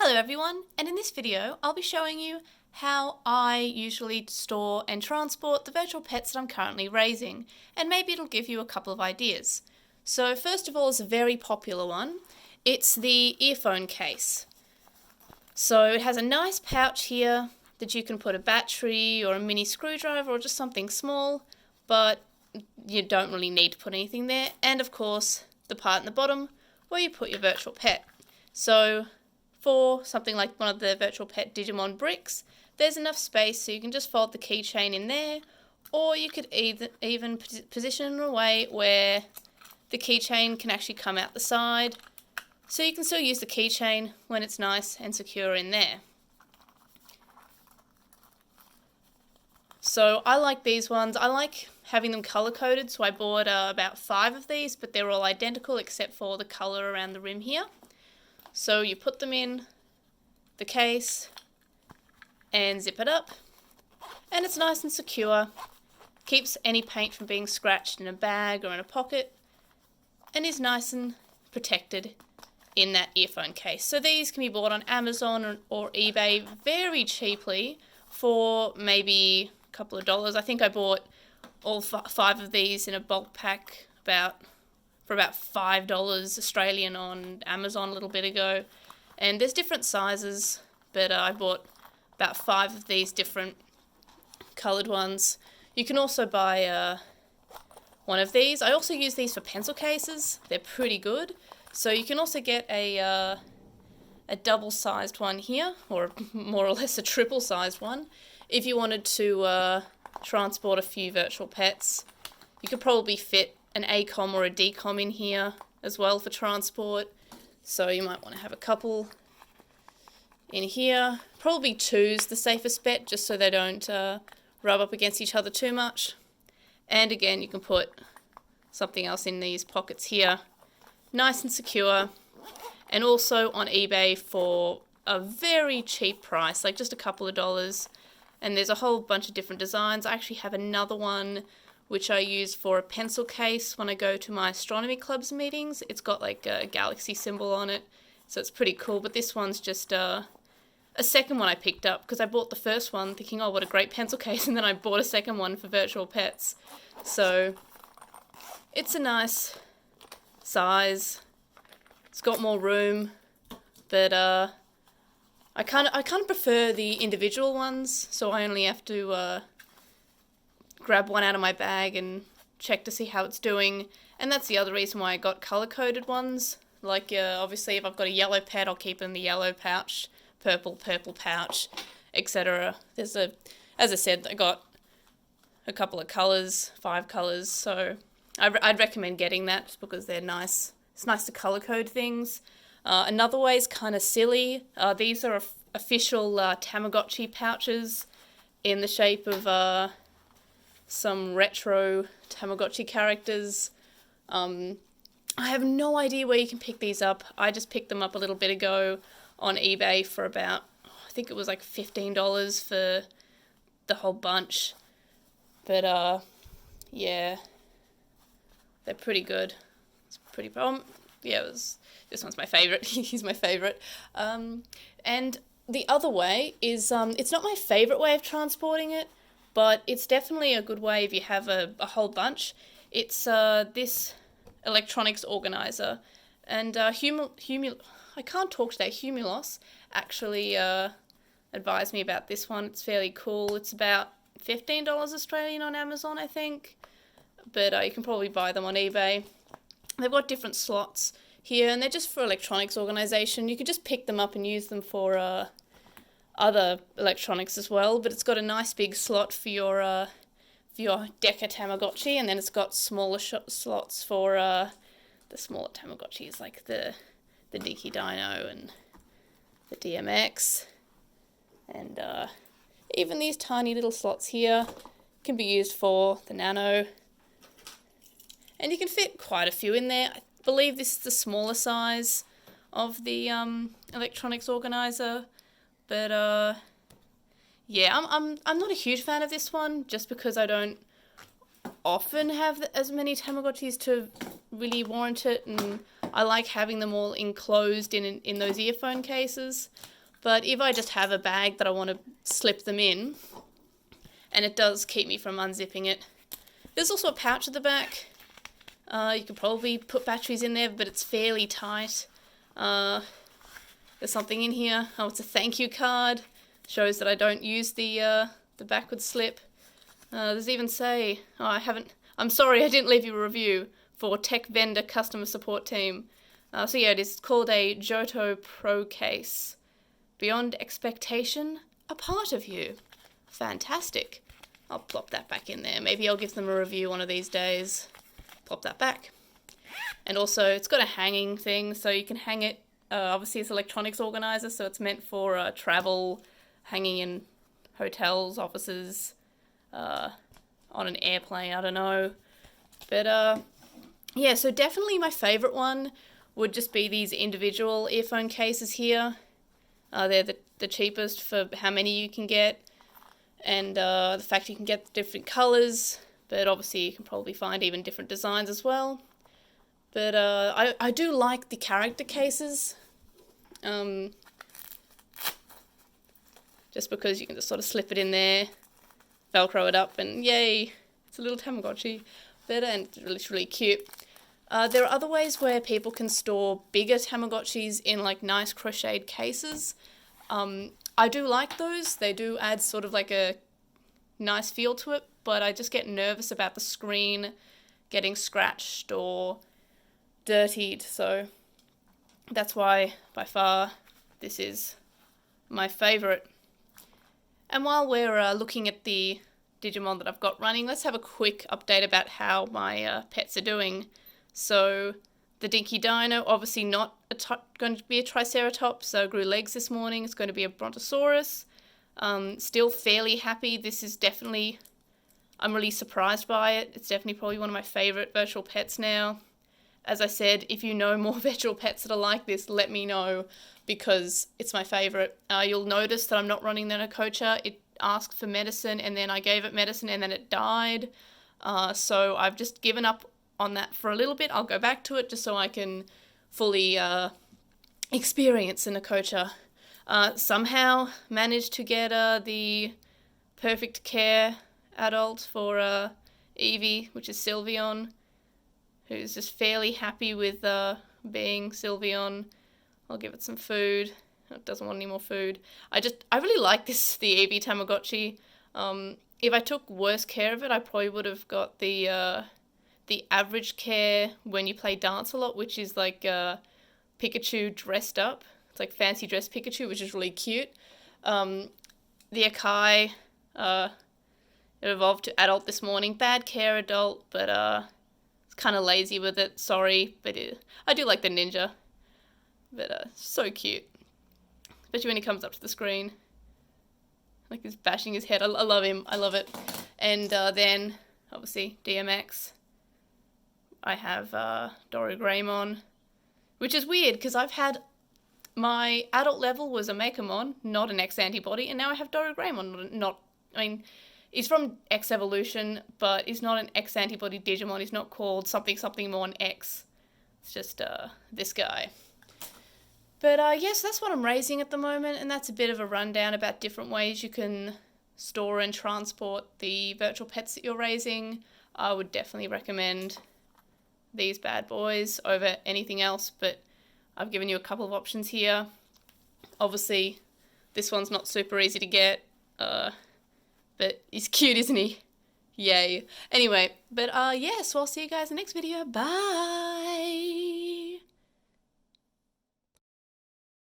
Hello everyone, and in this video I'll be showing you how I usually store and transport the virtual pets that I'm currently raising, and maybe it'll give you a couple of ideas. So first of all is a very popular one. It's the earphone case. So it has a nice pouch here that you can put a battery or a mini screwdriver or just something small, but you don't really need to put anything there, and of course the part in the bottom where you put your virtual pet. So for something like one of the virtual pet Digimon bricks, there's enough space so you can just fold the keychain in there, or you could even position it in a way where the keychain can actually come out the side, so you can still use the keychain when it's nice and secure in there. So I like these ones. I like having them color coded, so I bought about 5 of these, but they're all identical except for the color around the rim here. So you put them in the case and zip it up, and it's nice and secure. Keeps any paint from being scratched in a bag or in a pocket, and is nice and protected in that earphone case. So these can be bought on Amazon or eBay very cheaply for maybe a couple of dollars. I think I bought all 5 of these in a bulk pack for about $5 Australian on Amazon a little bit ago. And there's different sizes, but I bought about 5 of these different coloured ones. You can also buy one of these. I also use these for pencil cases. They're pretty good. So you can also get a double-sized one here, or more or less a triple-sized one, if you wanted to transport a few virtual pets. You could probably fit an ACOM or a DCOM in here as well for transport, so you might want to have a couple in here. Probably 2's the safest bet, just so they don't rub up against each other too much. And again, you can put something else in these pockets here, nice and secure, and also on eBay for a very cheap price, like just a couple of dollars. And there's a whole bunch of different designs. I actually have another one which I use for a pencil case when I go to my astronomy club's meetings. It's got like a galaxy symbol on it, so it's pretty cool. But this one's just a second one I picked up, because I bought the first one thinking, oh, what a great pencil case, and then I bought a second one for virtual pets. So it's a nice size. It's got more room, but I kind of prefer the individual ones, so I only have to grab one out of my bag and check to see how it's doing. And that's the other reason why I got color-coded ones. Like, obviously, if I've got a yellow pet, I'll keep it in the yellow pouch, purple pouch, etc. As I said, I got a couple of colors, 5 colors, so I'd recommend getting that because they're nice. It's nice to color code things. Another way is kind of silly. These are official Tamagotchi pouches in the shape of some retro Tamagotchi characters. I have no idea where you can pick these up. I just picked them up a little bit ago on eBay for about, I think it was like $15 for the whole bunch. But yeah, they're pretty good. It's pretty yeah, this one's my favourite. He's my favourite. And the other way is, it's not my favourite way of transporting it, but it's definitely a good way if you have a whole bunch. It's this electronics organizer, and I can't talk today. Humulos actually advised me about this one. It's fairly cool. It's about $15 Australian on Amazon, I think, but you can probably buy them on eBay. They've got different slots here, and they're just for electronics organization. You could just pick them up and use them for other electronics as well, but it's got a nice big slot for your Deca Tamagotchi, and then it's got smaller slots for the smaller Tamagotchis, like the Diki Dino and the DMX, and even these tiny little slots here can be used for the Nano. And you can fit quite a few in there. I believe this is the smaller size of the electronics organizer. But yeah, I'm not a huge fan of this one, just because I don't often have as many Tamagotchis to really warrant it, and I like having them all enclosed in those earphone cases. But if I just have a bag that I want to slip them in, and it does keep me from unzipping it. There's also a pouch at the back. You could probably put batteries in there, but it's fairly tight. There's something in here. Oh, it's a thank you card. Shows that I don't use the backward slip. There's even say, I'm sorry I didn't leave you a review for Tech Vendor Customer Support Team. So yeah, it is called a Johto Pro Case. Beyond expectation, a part of you. Fantastic. I'll plop that back in there. Maybe I'll give them a review one of these days. Plop that back. And also, it's got a hanging thing, so you can hang it. Obviously, it's electronics organizer, so it's meant for travel, hanging in hotels, offices, on an airplane, I don't know. But, yeah, so definitely my favourite one would just be these individual earphone cases here. They're the cheapest for how many you can get. And the fact you can get different colours, but obviously you can probably find even different designs as well. But I do like the character cases, just because you can just sort of slip it in there, Velcro it up, and yay, it's a little Tamagotchi. And it's really cute. There are other ways where people can store bigger Tamagotchis in like nice crocheted cases. I do like those. They do add sort of like a nice feel to it, but I just get nervous about the screen getting scratched or dirtied, so that's why by far this is my favourite. And while we're looking at the Digimon that I've got running, let's have a quick update about how my pets are doing. So the Dinky Dino, obviously not going to be a Triceratops, so grew legs this morning. It's going to be a Brontosaurus. Still fairly happy. This is definitely, I'm really surprised by it. It's definitely probably one of my favourite virtual pets now. As I said, if you know more virtual pets that are like this, let me know, because it's my favourite. You'll notice that I'm not running the Nakocha. It asked for medicine, and then I gave it medicine, and then it died. So I've just given up on that for a little bit. I'll go back to it just so I can fully experience in a Nakocha. Somehow managed to get the perfect care adult for Evie, which is Sylveon, who's just fairly happy with being Sylveon. I'll give it some food. It doesn't want any more food. I really like the Evie Tamagotchi. If I took worse care of it, I probably would have got the average care when you play dance a lot, which is like Pikachu dressed up. It's like fancy dress Pikachu, which is really cute. The Akai, it evolved to adult this morning. Bad care adult, but it's kind of lazy with it. Sorry, but I do like the ninja. But so cute. Especially when he comes up to the screen. Like he's bashing his head. I love him. I love it. And then, obviously, DMX. I have Dorogreymon, which is weird because I've had my adult level was a Megamon, not an X antibody, and now I have Dorogreymon. He's from X Evolution, but he's not an X antibody Digimon. He's not called something more on X. It's just this guy. But yes, that's what I'm raising at the moment, and that's a bit of a rundown about different ways you can store and transport the virtual pets that you're raising. I would definitely recommend these bad boys over anything else, but I've given you a couple of options here. Obviously, this one's not super easy to get, but he's cute, isn't he? Yay. Anyway, but yeah, so I'll see you guys in the next video. Bye!